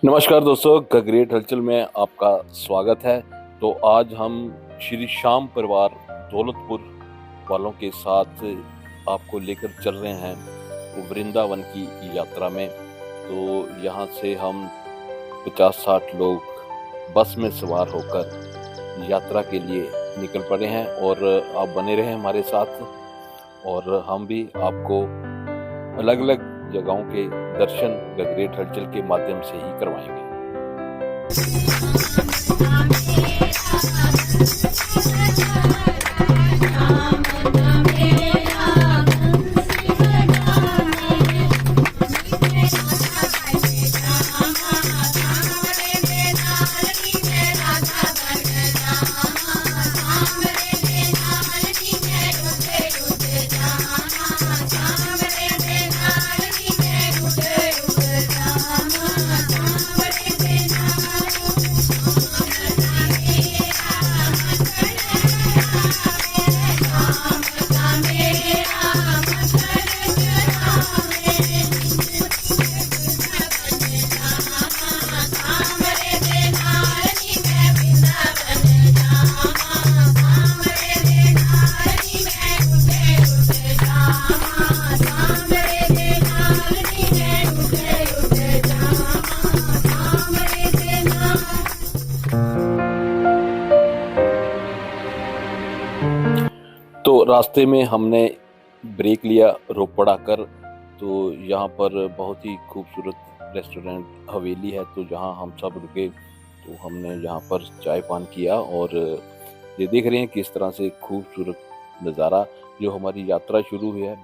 नमस्कार दोस्तों, the great हलचल में आपका स्वागत है। तो आज हम श्री श्याम परिवार दौलतपुर वालों के साथ आपको लेकर चल रहे हैं वृंदावन की यात्रा में। तो यहाँ से हम 50-60 लोग बस में सवार होकर यात्रा के लिए निकल पड़े हैं और आप बने रहें हमारे साथ और हम भी आपको अलग अलग जगहों के दर्शन द ग्रेट हलचल के माध्यम से ही करवाएंगे। तो रास्ते में हमने ब्रेक लिया रोपड़ आकर। तो यहाँ पर बहुत ही खूबसूरत रेस्टोरेंट हवेली है, तो जहाँ हम सब रुके तो हमने यहाँ पर चाय पान किया और ये देख रहे हैं किस तरह से खूबसूरत नज़ारा जो हमारी यात्रा शुरू हुई है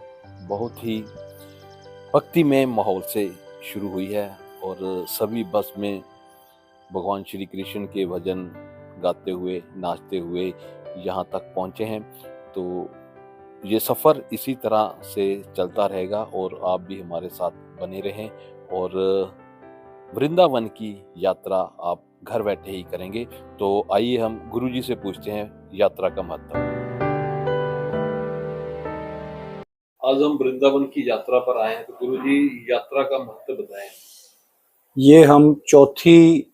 बहुत ही भक्तिमय माहौल से शुरू हुई है और सभी बस में भगवान श्री कृष्ण के भजन गाते हुए नाचते हुए यहाँ तक पहुँचे हैं। तो ये सफ़र इसी तरह से चलता रहेगा और आप भी हमारे साथ बने रहें और वृंदावन की यात्रा आप घर बैठे ही करेंगे। तो आइए हम गुरुजी से पूछते हैं यात्रा का महत्व। आज हम वृंदावन की यात्रा पर आए हैं, तो गुरुजी यात्रा का महत्व बताएं। ये हम चौथी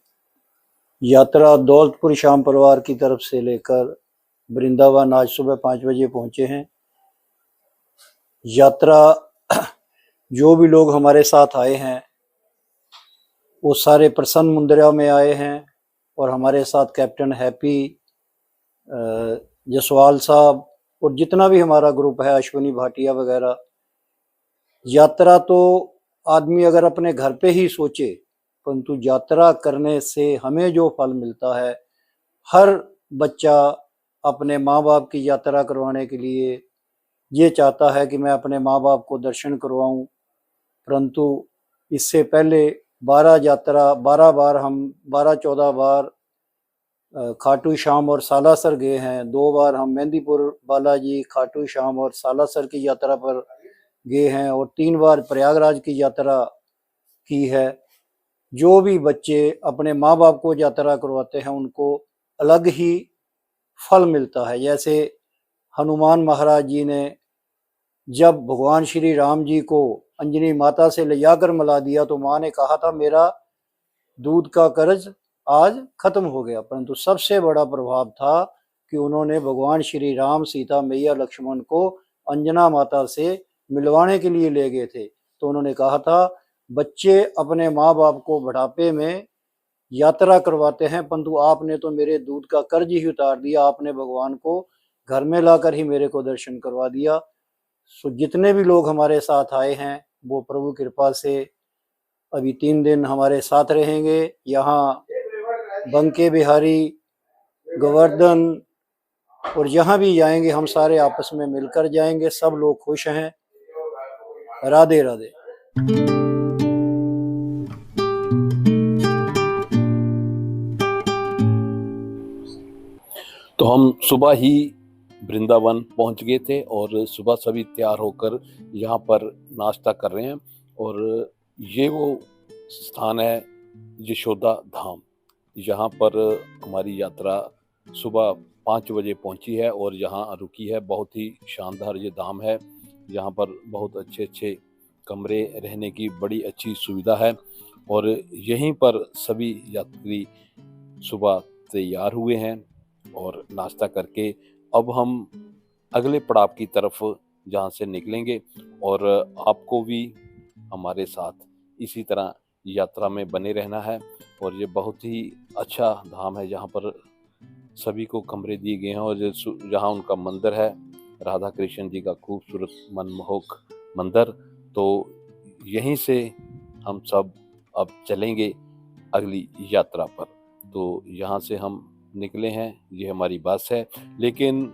यात्रा दौलतपुर श्याम परिवार की तरफ से लेकर वृंदावन आज सुबह 5 बजे पहुंचे हैं। यात्रा जो भी लोग हमारे साथ आए हैं वो सारे प्रसन्न मुंद्रा में आए हैं और हमारे साथ कैप्टन हैप्पी जसवाल साहब और जितना भी हमारा ग्रुप है, अश्विनी भाटिया वगैरह। यात्रा तो आदमी अगर अपने घर पे ही सोचे, परंतु यात्रा करने से हमें जो फल मिलता है, हर बच्चा अपने माँ बाप की यात्रा करवाने के लिए ये चाहता है कि मैं अपने माँ बाप को दर्शन करवाऊं। परंतु इससे पहले 12 बार हम 12-14 बार खाटू श्याम और सालासर गए हैं। 2 बार हम मेहंदीपुर बालाजी, खाटू श्याम और सालासर की यात्रा पर गए हैं और 3 बार प्रयागराज की यात्रा की है। जो भी बच्चे अपने माँ बाप को यात्रा करवाते हैं उनको अलग ही फल मिलता है। जैसे हनुमान महाराज जी ने जब भगवान श्री राम जी को अंजनी माता से ले जाकर मिला दिया तो माँ ने कहा था मेरा दूध का कर्ज आज खत्म हो गया, परंतु सबसे बड़ा प्रभाव था कि उन्होंने भगवान श्री राम, सीता मैया, लक्ष्मण को अंजना माता से मिलवाने के लिए ले गए थे। तो उन्होंने कहा था बच्चे अपने माँ बाप को बुढ़ापे में यात्रा करवाते हैं, परंतु आपने तो मेरे दूध का कर्ज ही उतार दिया, आपने भगवान को घर में लाकर ही मेरे को दर्शन करवा दिया। सो जितने भी लोग हमारे साथ आए हैं वो प्रभु कृपा से अभी 3 दिन हमारे साथ रहेंगे। यहाँ बंके बिहारी, गोवर्धन और जहाँ भी जाएंगे हम सारे आपस में मिलकर जाएंगे। सब लोग खुश हैं। राधे राधे। तो हम सुबह ही वृंदावन पहुंच गए थे और सुबह सभी तैयार होकर यहाँ पर नाश्ता कर रहे हैं और ये वो स्थान है यशोदा धाम। यहाँ पर हमारी यात्रा सुबह 5 बजे पहुंची है और यहाँ रुकी है। बहुत ही शानदार ये धाम है। यहाँ पर बहुत अच्छे अच्छे कमरे रहने की बड़ी अच्छी सुविधा है और यहीं पर सभी यात्री सुबह तैयार हुए हैं और नाश्ता करके अब हम अगले पड़ाव की तरफ जहाँ से निकलेंगे और आपको भी हमारे साथ इसी तरह यात्रा में बने रहना है। और ये बहुत ही अच्छा धाम है जहाँ पर सभी को कमरे दिए गए हैं और जहाँ उनका मंदिर है राधा कृष्ण जी का खूबसूरत मनमोहक मंदिर। तो यहीं से हम सब अब चलेंगे अगली यात्रा पर। तो यहाँ से हम निकले हैं, ये हमारी बस है, लेकिन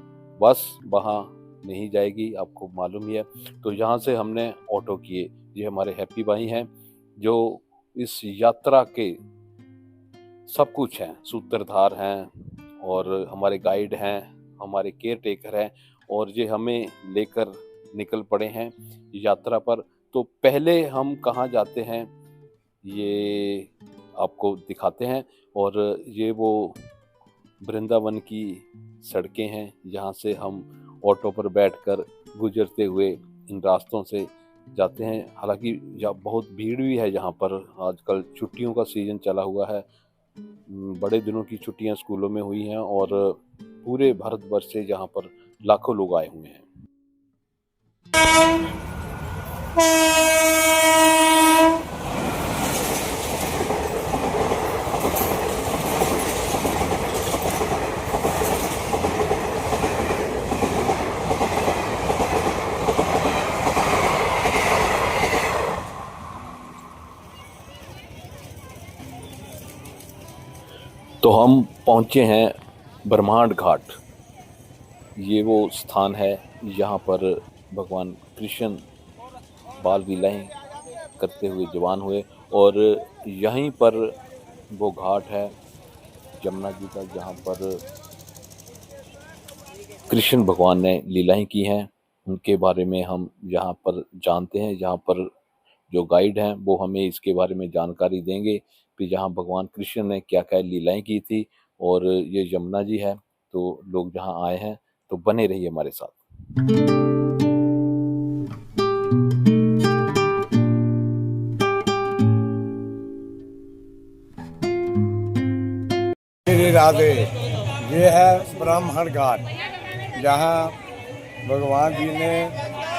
बस वहाँ नहीं जाएगी, आपको मालूम ही है। तो यहाँ से हमने ऑटो किए। ये हमारे हैप्पी भाई हैं जो इस यात्रा के सब कुछ हैं, सूत्रधार हैं और हमारे गाइड हैं, हमारे केयर टेकर हैं और ये हमें लेकर निकल पड़े हैं यात्रा पर। तो पहले हम कहाँ जाते हैं ये आपको दिखाते हैं और ये वो वृंदावन की सड़कें हैं जहाँ से हम ऑटो पर बैठकर गुजरते हुए इन रास्तों से जाते हैं। हालांकि बहुत भीड़ भी है यहाँ पर, आजकल छुट्टियों का सीज़न चला हुआ है, बड़े दिनों की छुट्टियां स्कूलों में हुई हैं और पूरे भारतवर्ष से यहाँ पर लाखों लोग आए हुए हैं। तो हम पहुँचे हैं ब्रह्मांड घाट। ये वो स्थान है यहाँ पर भगवान कृष्ण बाल लीलाएं करते हुए जवान हुए और यहीं पर वो घाट है यमुना जी का जहाँ पर कृष्ण भगवान ने लीलाएं की हैं। उनके बारे में हम यहाँ पर जानते हैं। यहाँ पर जो गाइड हैं वो हमें इसके बारे में जानकारी देंगे कि जहाँ भगवान कृष्ण ने क्या क्या लीलाएं की थी। और ये यमुना जी है, तो लोग जहाँ आए हैं तो बने रहिए हमारे साथ। श्री राधे। ये है ब्राह्मण घाट, जहाँ भगवान जी ने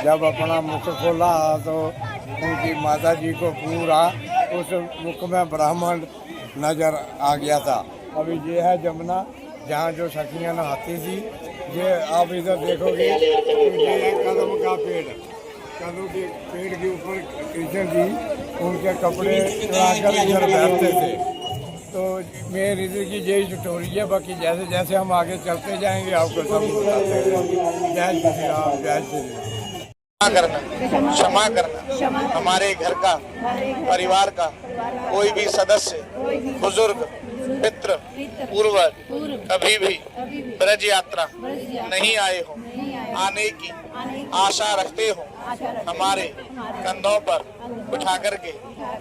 जब अपना मुख खोला तो उनकी माता जी को पूरा उस मुख में ब्राह्मण नजर आ गया था। अभी ये है यमुना जहाँ जो सखियाँ नहाती थी। ये आप इधर देखोगे तो ये है कदम का पेड़। कदम के पेड़ के ऊपर कृष्ण जी उनके कपड़े चढ़ाकर इधर बैठते थे। तो मेरे इधर की यही स्टोरी है। बाकी जैसे जैसे हम आगे चलते जाएंगे आपको सब बताते हैं। जय श्री राम, जय श्री राम। क्षमा करना हमारे घर का, परिवार का कोई भी सदस्य, बुजुर्ग, मित्र, पूर्वज कभी भी ब्रज यात्रा नहीं आए हो, आने की आशा रखते हो, हमारे कंधों पर उठा करके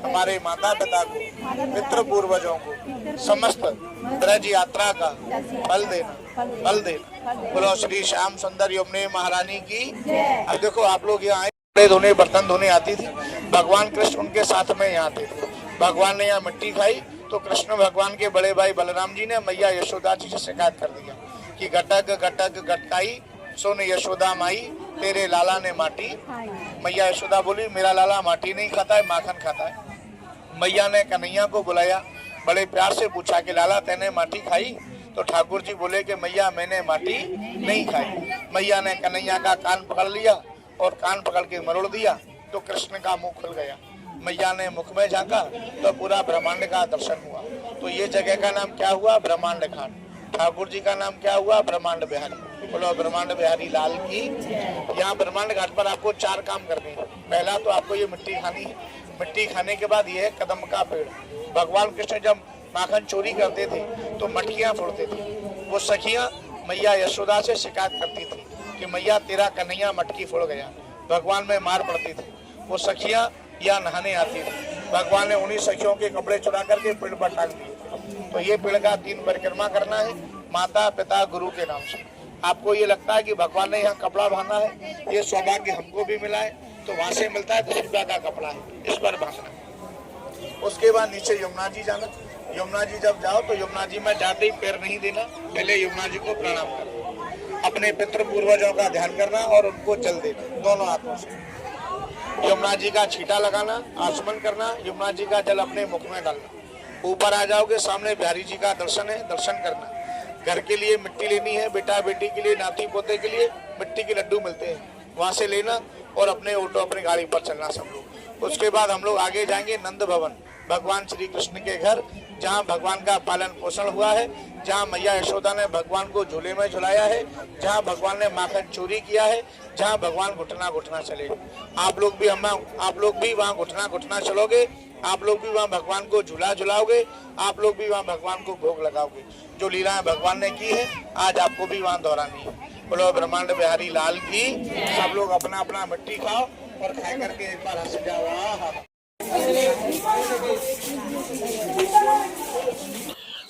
हमारे माता पिता को, मित्र पूर्वजों को समस्त ब्रज यात्रा का फल देना। बोलो श्री श्याम सुंदर यमुने महारानी की। अब देखो आप लोग यहाँ आए, कपड़े धोने, बर्तन धोने आती थी। भगवान कृष्ण उनके साथ में यहाँ आते थे। भगवान ने यहाँ मिट्टी खाई तो कृष्ण भगवान के बड़े भाई बलराम जी ने मैया यशोदा जी से शिकायत कर दिया कि गटक गटक गटकाई सुन यशोदा माई, तेरे लाला ने माटी। मैया यशोदा बोली मेरा लाला माटी नहीं खाता है, माखन खाता है। मैया ने कन्हैया को बुलाया, बड़े प्यार से पूछा कि लाला तेने माटी खाई? तो ठाकुर जी बोले कि मैया मैंने माटी नहीं खाई। मैया ने कन्हैया का कान पकड़ लिया और कान पकड़ के मरोड़ दिया तो कृष्ण का मुंह खुल गया। मैया ने मुख में झांका तो पूरा ब्रह्मांड का दर्शन हुआ। तो ये जगह का नाम क्या हुआ? ब्रह्मांड घाट। ठाकुर जी का नाम क्या हुआ? ब्रह्मांड बिहारी। बोलो ब्रह्मांड बिहारी लाल की। यहाँ ब्रह्मांड घाट पर आपको 4 काम करने हैं। पहला तो आपको ये मिट्टी खानी है। मिट्टी खाने के बाद ये है कदम का पेड़। भगवान कृष्ण जब माखन चोरी करते थे तो मटकियाँ फोड़ते थे। वो सखियाँ मैया यशोदा से शिकायत करती थी कि मैया तेरा कन्हैया मटकी फोड़ गया। भगवान में मार पड़ती थी। वो सखियाँ या नहाने आती थी। भगवान ने उन्हीं सखियों के कपड़े चुरा करके पेड़ पर टांग दिए। तो ये पेड़ का 3 परिक्रमा करना है, माता पिता गुरु के नाम से। आपको ये लगता है कि भगवान ने यहाँ कपड़ा बांधा है, ये सौभाग्य हमको भी मिला है। तो वहां से मिलता है 10 रुपया का कपड़ा है, इस पर बांधना। उसके बाद नीचे यमुना जी जाना। यमुना जी जब जाओ तो यमुना जी में जाते ही पैर नहीं देना, पहले यमुना जी को प्रणाम करना, अपने पितृ पूर्वजों का ध्यान करना और उनको जल देना दोनों हाथों से। यमुना जी का छींटा लगाना, आचमन करना, यमुना जी का जल अपने मुख में डालना। ऊपर आ जाओगे, सामने बिहारी जी का दर्शन है, दर्शन करना। घर के लिए मिट्टी लेनी है, बेटा बेटी के लिए, नाती पोते के लिए मिट्टी के लड्डू मिलते हैं, वहां से लेना और अपने ऑटो अपनी गाड़ी पर चलना सब लोग। उसके बाद हम लोग आगे जाएंगे नंद भवन, भगवान श्री कृष्ण के घर, जहाँ भगवान का पालन पोषण हुआ है, जहाँ मैया यशोदा ने भगवान को झूले में झुलाया है, जहाँ भगवान ने माखन चोरी किया है, जहाँ भगवान घुटना घुटना चले। आप लोग भी वहाँ घुटना घुटना चलोगे, आप लोग भी वहाँ भगवान को झूला झुलाओगे, आप लोग भी वहाँ भगवान को भोग लगाओगे। जो लीलाएं भगवान ने की है आज आपको भी वहाँ दोहरानी है। बोलो ब्रह्मांड बिहारी लाल की। सब लोग अपना अपना मिट्टी खाओ और खा करके एक बार हंस जाओ। आहा।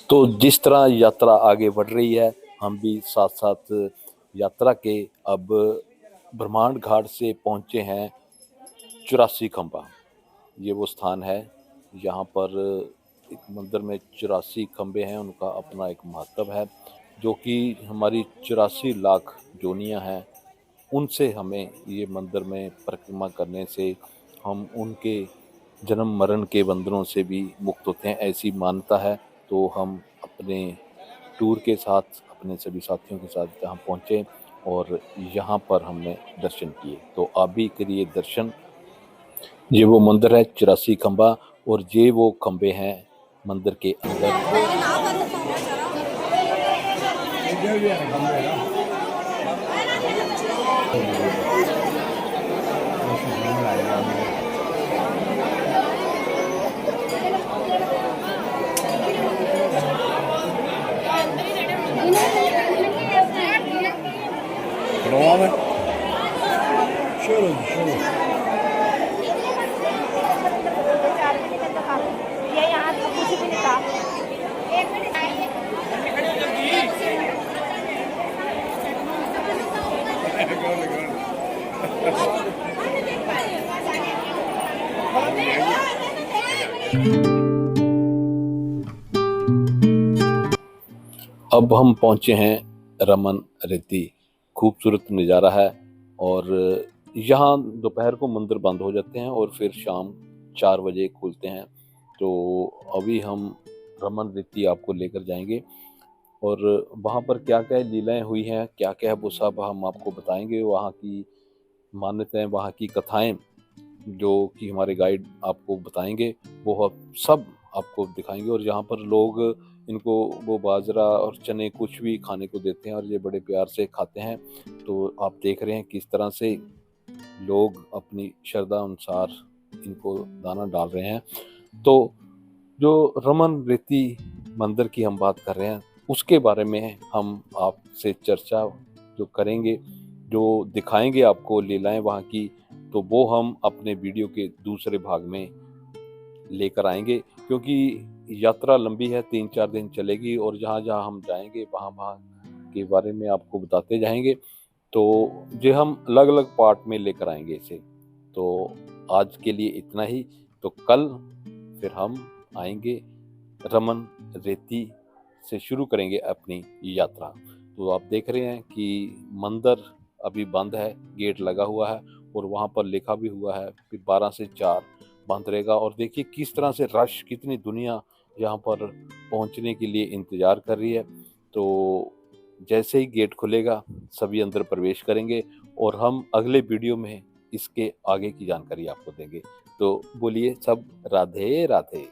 तो जिस तरह यात्रा आगे बढ़ रही है, हम भी साथ साथ यात्रा के अब ब्रह्मांड घाट से पहुंचे हैं 84 खंबा। ये वो स्थान है यहाँ पर एक मंदिर में 84 खंबे हैं, उनका अपना एक महत्व है, जो कि हमारी 84 लाख जोनियाँ हैं, उनसे हमें ये मंदिर में परिक्रमा करने से हम उनके जन्म मरण के बंधनों से भी मुक्त होते हैं, ऐसी मान्यता है। तो हम अपने टूर के साथ अपने सभी साथियों के साथ यहाँ पहुँचे और यहाँ पर हमने दर्शन किए। तो आप भी करिए दर्शन। ये वो मंदिर है 84 खंबा और ये वो खंबे हैं मंदिर के अंदर। ये यहाँ तो कुछ भी नहीं था। एक मिनट अब हम पहुंचे हैं रमन रेती। खूबसूरत नज़ारा है और यहाँ दोपहर को मंदिर बंद हो जाते हैं और फिर शाम 4 बजे खुलते हैं। तो अभी हम रमन रेती आपको लेकर जाएंगे और वहाँ पर क्या क्या लीलाएं हुई हैं, क्या क्या है, वो सब हम आपको बताएंगे। वहाँ की मान्यताएं, वहाँ की कथाएं जो कि हमारे गाइड आपको बताएंगे, वो सब आपको दिखाएंगे। और यहाँ पर लोग इनको वो बाजरा और चने कुछ भी खाने को देते हैं और ये बड़े प्यार से खाते हैं। तो आप देख रहे हैं किस तरह से लोग अपनी श्रद्धा अनुसार इनको दाना डाल रहे हैं। तो जो रमन रेती मंदिर की हम बात कर रहे हैं, उसके बारे में हम आपसे चर्चा जो करेंगे, जो दिखाएंगे आपको लीलाएं वहाँ की, तो वो हम अपने वीडियो के दूसरे भाग में लेकर आएंगे, क्योंकि यात्रा लंबी है, 3-4 दिन चलेगी और जहाँ जहाँ हम जाएंगे वहाँ के बारे में आपको बताते जाएंगे। तो जो हम अलग अलग पार्ट में लेकर आएंगे इसे। तो आज के लिए इतना ही। तो कल फिर हम आएंगे रमन रेती से, शुरू करेंगे अपनी यात्रा। तो आप देख रहे हैं कि मंदिर अभी बंद है, गेट लगा हुआ है और वहाँ पर लिखा भी हुआ है कि 12 से 4 बंद रहेगा। और देखिए किस तरह से रश, कितनी दुनिया यहाँ पर पहुँचने के लिए इंतज़ार कर रही है। तो जैसे ही गेट खुलेगा सभी अंदर प्रवेश करेंगे और हम अगले वीडियो में इसके आगे की जानकारी आपको देंगे। तो बोलिए सब राधे राधे।